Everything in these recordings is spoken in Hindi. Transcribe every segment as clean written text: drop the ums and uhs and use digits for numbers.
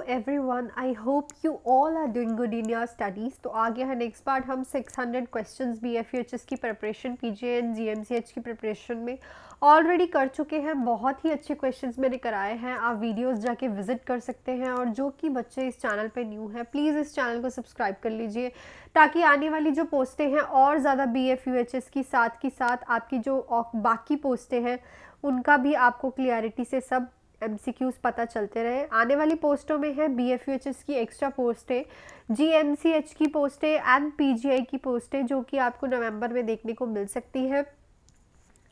everyone, I hope you all are doing good in your studies. तो आ गया है नेक्स्ट पार्ट, हम 600 क्वेश्चंस BFUHS की प्रिपरेशन PGN GMCH की प्रिपरेशन में ऑलरेडी कर चुके हैं। बहुत ही अच्छे क्वेश्चंस मैंने कराए हैं, आप वीडियोस जाके विजिट कर सकते हैं। और जो कि बच्चे इस चैनल पे न्यू हैं, प्लीज़ इस चैनल को सब्सक्राइब कर लीजिए ताकि आने वाली जो पोस्टें हैं और ज़्यादा BFUHS की साथ आपकी जो बाकी पोस्टें हैं उनका भी आपको क्लियरिटी से सब MCQs पता चलते रहे। आने वाली पोस्टों में है BFUHS की एक्स्ट्रा पोस्टें, GMCH की पोस्टें एंड PGI की पोस्टें, जो कि आपको नवंबर में देखने को मिल सकती है।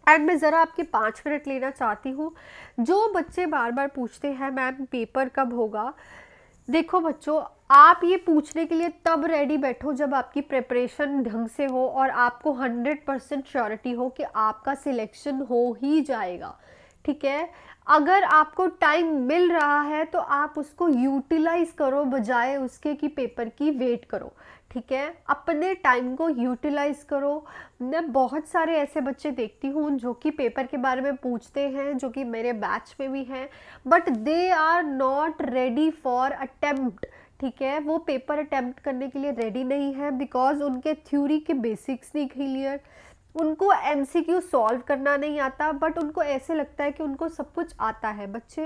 एंड मैं ज़रा आपके 5 मिनट लेना चाहती हूँ। जो बच्चे बार बार पूछते हैं मैम पेपर कब होगा, देखो बच्चों, आप ये पूछने के लिए तब रेडी बैठो जब आपकी प्रिपरेशन ढंग से हो और आपको 100% श्योरिटी हो कि आपका सिलेक्शन हो ही जाएगा। ठीक है, अगर आपको टाइम मिल रहा है तो आप उसको यूटिलाइज करो बजाय उसके कि पेपर की वेट करो। ठीक है, अपने टाइम को यूटिलाइज करो। मैं बहुत सारे ऐसे बच्चे देखती हूँ जो कि पेपर के बारे में पूछते हैं, जो कि मेरे बैच में भी हैं, but they are not ready for attempt. ठीक है, वो पेपर अटेम्प्ट करने के लिए रेडी नहीं है बिकॉज उनके थ्योरी के बेसिक्स नहीं क्लियर, उनको MCQ सॉल्व करना नहीं आता, बट उनको ऐसे लगता है कि उनको सब कुछ आता है। बच्चे,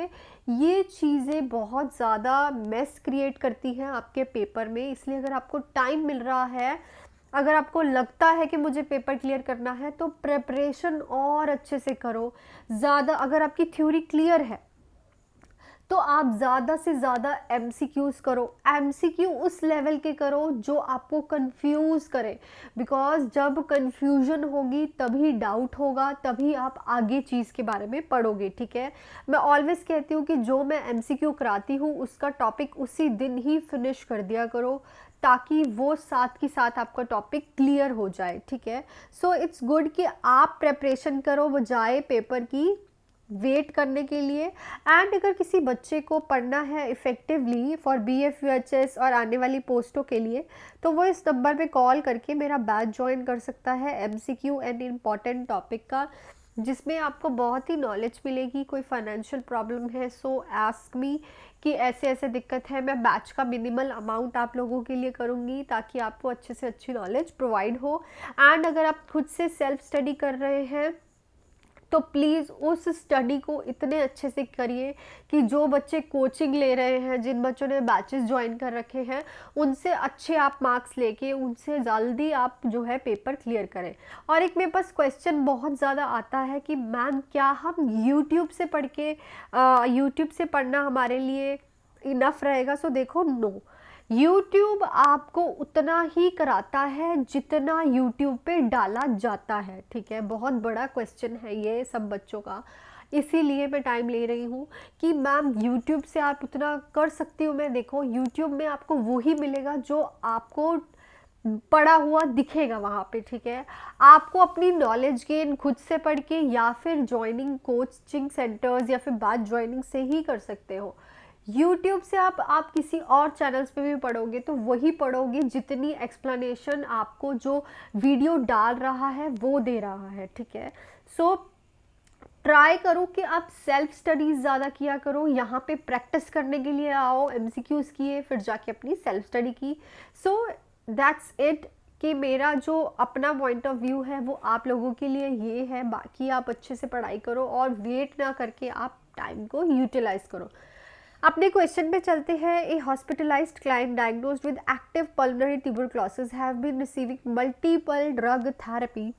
ये चीज़ें बहुत ज़्यादा मेस क्रिएट करती हैं आपके पेपर में। इसलिए अगर आपको टाइम मिल रहा है, अगर आपको लगता है कि मुझे पेपर क्लियर करना है, तो प्रिपरेशन और अच्छे से करो। ज़्यादा अगर आपकी थ्योरी क्लियर है तो आप ज़्यादा से ज़्यादा MCQs करो। MCQ उस लेवल के करो जो आपको कंफ्यूज करे, बिकॉज जब कंफ्यूजन होगी तभी डाउट होगा, तभी आप आगे चीज़ के बारे में पढ़ोगे। ठीक है, मैं ऑलवेज कहती हूँ कि जो मैं MCQ कराती हूँ उसका टॉपिक उसी दिन ही फिनिश कर दिया करो ताकि वो साथ के साथ आपका टॉपिक क्लियर हो जाए। ठीक है, सो इट्स गुड कि आप प्रेपरेशन करो बजाय पेपर की वेट करने के लिए। एंड अगर किसी बच्चे को पढ़ना है इफ़ेक्टिवली फॉर BFUHS और आने वाली पोस्टों के लिए, तो वो इस नंबर पे कॉल करके मेरा बैच ज्वाइन कर सकता है MCQ एंड इम्पॉर्टेंट टॉपिक का, जिसमें आपको बहुत ही नॉलेज मिलेगी। कोई फाइनेंशियल प्रॉब्लम है सो आस्क मी कि ऐसे ऐसे दिक्कत है। मैं बैच का मिनिमल अमाउंट आप लोगों के लिए करूँगी ताकि आपको अच्छे से अच्छी नॉलेज प्रोवाइड हो। एंड अगर आप खुद से सेल्फ स्टडी कर रहे हैं तो प्लीज़ उस स्टडी को इतने अच्छे से करिए कि जो बच्चे कोचिंग ले रहे हैं, जिन बच्चों ने बैचेस ज्वाइन कर रखे हैं, उनसे अच्छे आप मार्क्स लेके उनसे जल्दी आप जो है पेपर क्लियर करें। और एक मेरे पास क्वेश्चन बहुत ज़्यादा आता है कि मैम क्या हम यूट्यूब से पढ़ के यूट्यूब से पढ़ना हमारे लिए इनफ रहेगा? सो देखो, नो, YouTube आपको उतना ही कराता है जितना YouTube पे डाला जाता है। ठीक है, बहुत बड़ा क्वेश्चन है ये सब बच्चों का, इसीलिए मैं टाइम ले रही हूँ कि मैम YouTube से आप उतना कर सकती हूँ मैं। देखो, YouTube में आपको वो ही मिलेगा जो आपको पढ़ा हुआ दिखेगा वहाँ पे। ठीक है, आपको अपनी नॉलेज गेन खुद से पढ़ के या फिर ज्वाइनिंग कोचिंग सेंटर्स या फिर बैच ज्वाइनिंग से ही कर सकते हो। YouTube से आप किसी और चैनल्स पे भी पढ़ोगे तो वही पढ़ोगे जितनी एक्सप्लेनेशन आपको जो वीडियो डाल रहा है वो दे रहा है। ठीक है, सो ट्राई करो कि आप सेल्फ स्टडीज़ ज़्यादा किया करो। यहाँ पे प्रैक्टिस करने के लिए आओ, MCQs किए, फिर जाके अपनी सेल्फ स्टडी की। सो दैट्स इट कि मेरा जो अपना पॉइंट ऑफ व्यू है वो आप लोगों के लिए ये है। बाकी आप अच्छे से पढ़ाई करो और वेट ना करके आप टाइम को यूटिलाइज करो। अपने क्वेश्चन पे चलते हैं। A hospitalized client diagnosed with active pulmonary tuberculosis have been receiving multiple drug therapy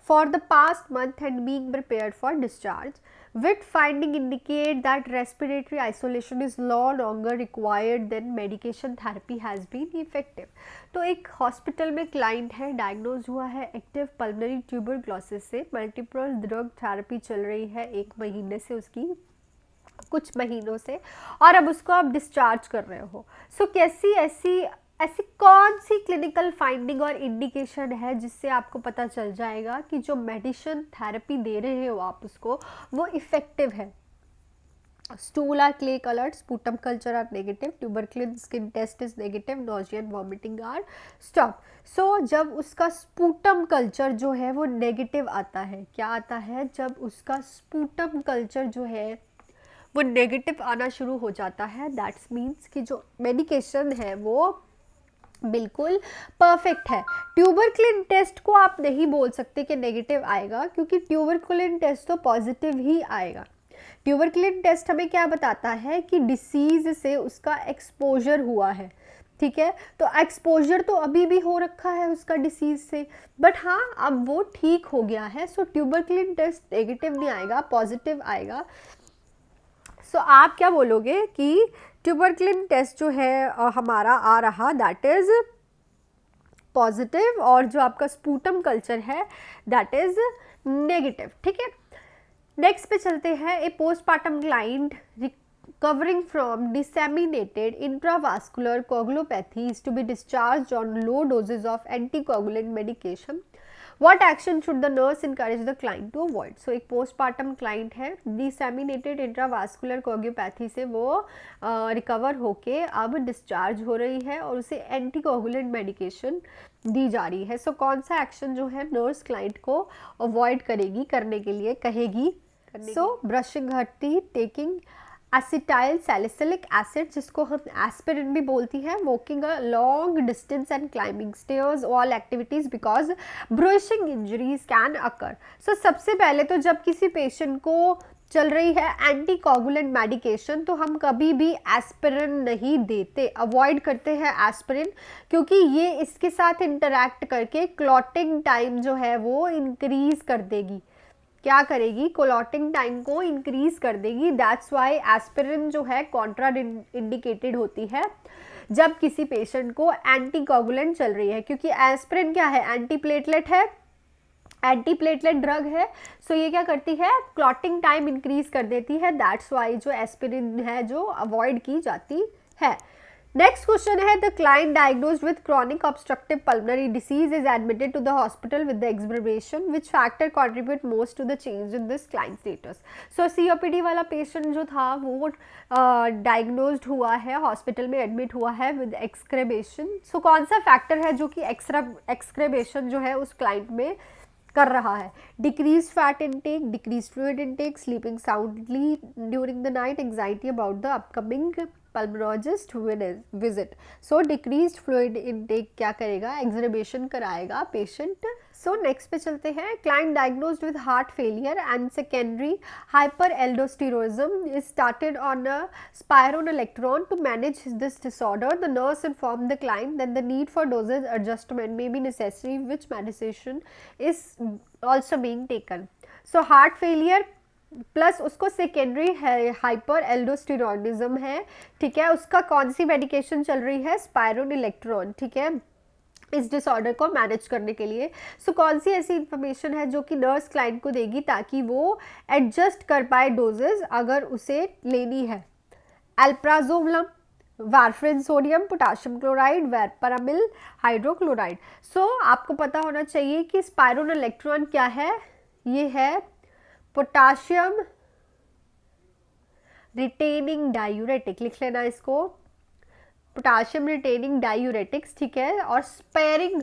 for the past month and being prepared for discharge, with finding indicate that respiratory isolation is no longer required, then medication therapy has been effective। तो एक हॉस्पिटल में क्लाइंट है, डायग्नोज हुआ है एक्टिव पल्मोनरी ट्यूबरक्लोसिस से, मल्टीपल ड्रग थेरेपी चल रही है 1 महीने से, उसकी कुछ महीनों से, और अब उसको आप डिस्चार्ज कर रहे हो। सो कैसी ऐसी कौन सी क्लिनिकल फाइंडिंग और इंडिकेशन है जिससे आपको पता चल जाएगा कि जो मेडिसिन थेरेपी दे रहे हो आप उसको, वो इफेक्टिव है? Stool are clay coloured, sputum culture are negative, tuberculin skin test is negative, nausea and vomiting are stop. So जब उसका स्पूटम कल्चर जो है वो नेगेटिव आता है, क्या आता है? जब उसका स्पूटम कल्चर जो है वो नेगेटिव आना शुरू हो जाता है, दैट्स मीन्स कि जो मेडिकेशन है वो बिल्कुल परफेक्ट है। ट्यूबरकुलिन टेस्ट को आप नहीं बोल सकते कि नेगेटिव आएगा, क्योंकि ट्यूबरकुलिन टेस्ट तो पॉजिटिव ही आएगा। ट्यूबरकुलिन टेस्ट हमें क्या बताता है कि डिसीज से उसका एक्सपोजर हुआ है, ठीक है। तो एक्सपोजर तो अभी भी हो रखा है उसका डिसीज से, बट हाँ अब वो ठीक हो गया है। सो ट्यूबरकुलिन टेस्ट नेगेटिव नहीं आएगा, पॉजिटिव आएगा। सो आप क्या बोलोगे कि ट्यूबरकुलिन टेस्ट जो है हमारा आ रहा दैट इज पॉजिटिव, और जो आपका स्पूटम कल्चर है दैट इज नेगेटिव, ठीक है। नेक्स्ट पे चलते हैं। A postpartum client recovering from disseminated intravascular coagulopathy is to be discharged on low doses of anticoagulant medication. What action should the nurse encourage the client to avoid? So एक postpartum client है, disseminated intravascular coagulopathy से वो रिकवर होके अब डिस्चार्ज हो रही है और उसे एंटीकोगुलेंट मेडिकेशन दी जा रही है। सो कौन सा एक्शन जो है नर्स क्लाइंट को अवॉइड करेगी, करने के लिए कहेगी? So brushing her teeth, taking acetyl salicylic acid जिसको हम एस्पिरिन भी बोलती है, walking a long distance and climbing stairs, all activities because bruising injuries can occur. So सबसे पहले तो जब किसी पेशेंट को चल रही है एंटीकोगुलेंट मेडिकेशन तो हम कभी भी एस्पिरिन नहीं देते, अवॉइड करते हैं एस्पिरिन, क्योंकि ये इसके साथ इंटरैक्ट करके क्लॉटिंग टाइम जो है वो इंक्रीज कर देगी। क्या करेगी? क्लॉटिंग टाइम को इंक्रीज कर देगी। दैट्स वाई एस्पिरिन जो है कॉन्ट्रा इंडिकेटेड होती है जब किसी पेशेंट को एंटीकोगुलेंट चल रही है, क्योंकि एस्पिरिन क्या है? एंटीप्लेटलेट है, एंटीप्लेटलेट ड्रग है। सो ये क्या करती है? क्लॉटिंग टाइम इंक्रीज कर देती है। दैट्स वाई जो एस्पिरिन है जो अवॉइड की जाती है। नेक्स्ट क्वेश्चन है, the client diagnosed with chronic obstructive pulmonary disease is admitted to the hospital with the exacerbation, which factor contribute most to the change in this client status? So COPD वाला पेशेंट जो था वो डायग्नोज्ड हुआ है, हॉस्पिटल में एडमिट हुआ है विद एक्सक्रेबेशन। सो कौन सा फैक्टर है जो कि एक्सक्रेबेशन जो है उस क्लाइंट में कर रहा है? Decrease fat intake, decrease fluid intake, sleeping soundly during the night, anxiety about the upcoming pulmonologist visit. So decrease fluid intake क्या करेगा? एक्सरबेशन कराएगा पेशेंट। सो नेक्स्ट पे चलते हैं। Client diagnosed with heart failure and secondary hyper aldosteronism is started on a spironolactone to manage this disorder. The nurse informed the client that the need for dosage adjustment may be necessary, which medication is also being taken. So heart failure plus उसको सेकेंडरी हाइपर एल्डोस्टेरोनिज्म है, ठीक है। उसका कौन सी मेडिकेशन चल रही है? स्पायरोनिलेक्ट्रोन, ठीक है, इस डिसऑर्डर को मैनेज करने के लिए। सो कौन सी ऐसी इंफॉर्मेशन है जो कि नर्स क्लाइंट को देगी ताकि वो एडजस्ट कर पाए डोजेज अगर उसे लेनी है? Alprazolam, warfarin sodium, potassium chloride, verapamil hydrochloride. So आपको पता होना चाहिए कि स्पायरोनिलेक्ट्रोन क्या है? ये है पोटाशियम रिटेनिंग डायूरेटिक, लिख लेना इसको, पोटाशियम रिटेनिंग डायूरेटिक्स, ठीक है। और स्पेयरिंग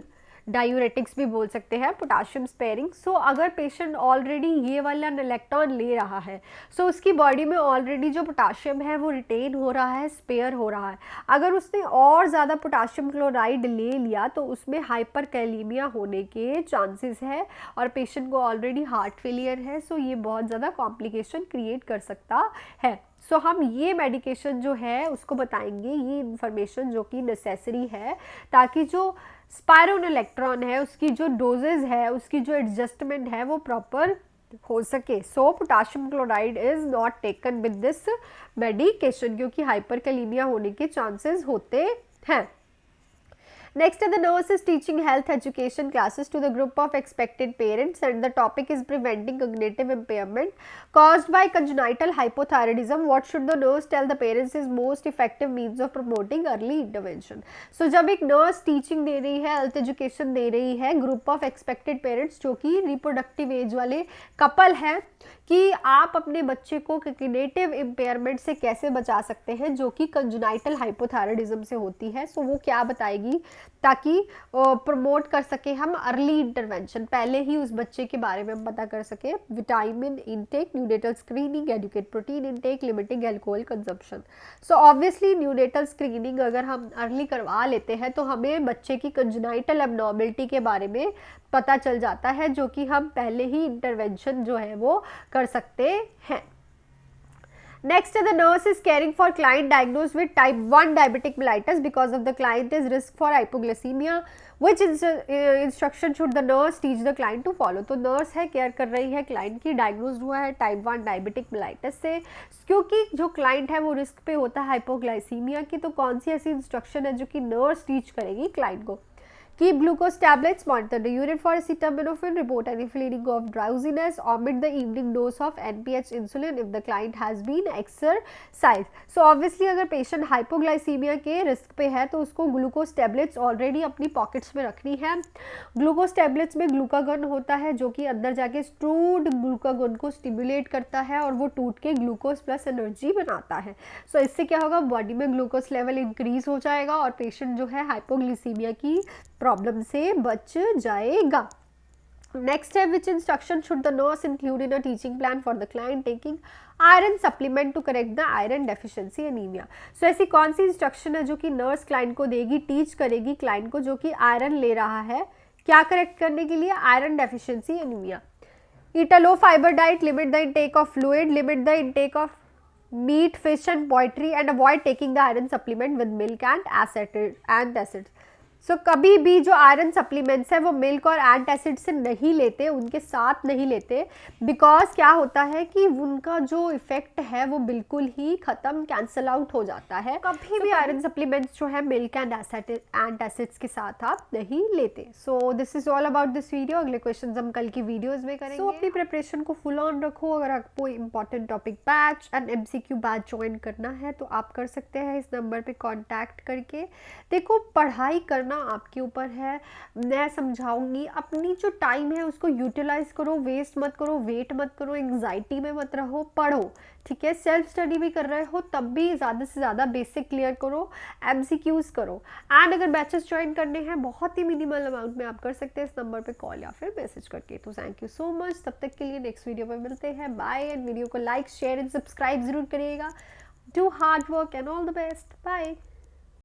डायूरेटिक्स भी बोल सकते हैं, पोटाशियम स्पेयरिंग। सो अगर पेशेंट ऑलरेडी ये वाला नलेक्टॉन ले रहा है, सो उसकी बॉडी में ऑलरेडी जो पोटाशियम है वो रिटेन हो रहा है, स्पेयर हो रहा है। अगर उसने और ज़्यादा पोटाशियम क्लोराइड ले लिया तो उसमें हाइपर कैलीमिया होने के चांसेस है, और पेशेंट को ऑलरेडी हार्ट फेलियर है। सो ये बहुत ज़्यादा कॉम्प्लिकेशन क्रिएट कर सकता है। सो हम ये मेडिकेशन जो है उसको बताएंगे, ये इंफॉर्मेशन जो कि नेसेसरी है ताकि जो स्पायरोनिलेक्ट्रोन है उसकी जो डोजेज है, उसकी जो एडजस्टमेंट है वो प्रॉपर हो सके। So potassium chloride is not taken with this medication, क्योंकि हाइपरकैलीमिया होने के चांसेस होते हैं। Next, the nurse is teaching health education classes to the group of expected parents, and the topic is preventing cognitive impairment caused by congenital hypothyroidism. What should the nurse tell the parents is most effective means of promoting early intervention? So, जब एक nurse teaching दे रही है, health education दे रही है group of expected parents जो कि reproductive age वाले couple हैं, कि आप अपने बच्चे को कॉग्निटिव इम्पेयरमेंट से कैसे बचा सकते हैं जो कि कंजेनाइटल हाइपोथायराइडिज्म से होती है। सो वो क्या बताएगी? ताकि प्रमोट कर सके हम अर्ली इंटरवेंशन, पहले ही उस बच्चे के बारे में हम पता कर सके। Vitamin intake, neonatal screening, adequate protein intake, limiting alcohol consumption. So obviously neonatal screening अगर हम अर्ली करवा लेते हैं तो हमें बच्चे की कंजेनाइटल एब्नॉर्मलिटी के बारे में पता चल जाता है, जो कि हम पहले ही इंटरवेंशन जो है वो कर सकते हैं। Next, the nurse is caring for client diagnosed with type 1 diabetic mellitus because of the client is risk for hypoglycemia. Which instruction should the nurse teach the client to follow? तो nurse है, केयर कर रही है क्लाइंट की, डायग्नोज हुआ है टाइप 1 डायबिटिक मेलाइटिस से, क्योंकि जो क्लाइंट है वो रिस्क पे होता है हाइपोग्लाइसीमिया की। तो कौन सी ऐसी इंस्ट्रक्शन है जो कि नर्स टीच करेगी क्लाइंट को? Keep glucose tablets, monitor the urine for acetaminophen, report any feeling of drowsiness, omit the evening dose of NPH insulin if the client has been exercise. So obviously अगर पेशेंट हाइपोग्लाइसीमिया के रिस्क पे है तो उसको ग्लूकोज टेबलेट्स ऑलरेडी अपनी पॉकेट्स में रखनी है। ग्लूकोज टेबलेट्स में ग्लूकागन होता है जो कि अंदर जाके स्टूड ग्लूकागन को स्टिमुलेट करता है और वो टूट के ग्लूकोज प्लस एनर्जी बनाता है। सो इससे क्या होगा, बॉडी में ग्लूकोज लेवल इंक्रीज हो जाएगा और पेशेंट जो है हाइपोग्लिसीमिया की प्रॉब्लम से बच जाएगा। नेक्स्ट है, which instruction should the nurse include in a teaching plan for the client taking iron supplement to correct the iron deficiency anaemia. So ऐसी कौन सी इंस्ट्रक्शन है जो कि नर्स क्लाइंट को देगी, टीच करेगी क्लाइंट को जो कि आयरन ले रहा है, क्या करेक्ट करने के लिए? Iron deficiency anaemia. Eat a low fibre diet, limit the intake of fluid, limit the intake of meat, fish and poultry and avoid taking the iron supplement with milk and acids. सो कभी भी जो आयरन सप्लीमेंट्स है वो मिल्क और एंटासिड से नहीं लेते, उनके साथ नहीं लेते, बिकॉज क्या होता है कि उनका जो इफेक्ट है वो बिल्कुल ही ख़त्म, कैंसल आउट हो जाता है। कभी भी आयरन सप्लीमेंट्स जो है मिल्क एंड एंटासिड्स के साथ आप नहीं लेते। So this is all about this video. अगले क्वेश्चन हम कल की वीडियोज़ में करेंगे। सो अपनी प्रिपरेशन को फुल ऑन रखो। अगर आपको important topic batch and MCQ batch join करना है तो आप कर सकते हैं इस नंबर पर कॉन्टैक्ट करके। देखो, पढ़ाई करना आपके ऊपर है, मैं समझाऊंगी, अपनी जो टाइम है उसको यूटिलाइज करो, वेस्ट मत करो, वेट मत करो, एंग्जाइटी में मत रहो, पढ़ो, ठीक है। सेल्फ स्टडी भी कर रहे हो तब भी ज़्यादा से ज़्यादा बेसिक क्लियर करो, MCQs करो। एंड अगर बैचेस ज्वाइन करने हैं बहुत ही मिनिमल अमाउंट में आप कर सकते हैं इस नंबर पे कॉल या फिर मैसेज करके। तो थैंक यू सो मच, तब तक के लिए नेक्स्ट वीडियो में मिलते हैं, बाय। एंड वीडियो को लाइक शेयर एंड सब्सक्राइब जरूर करिएगा। Do hard work and all the best, bye.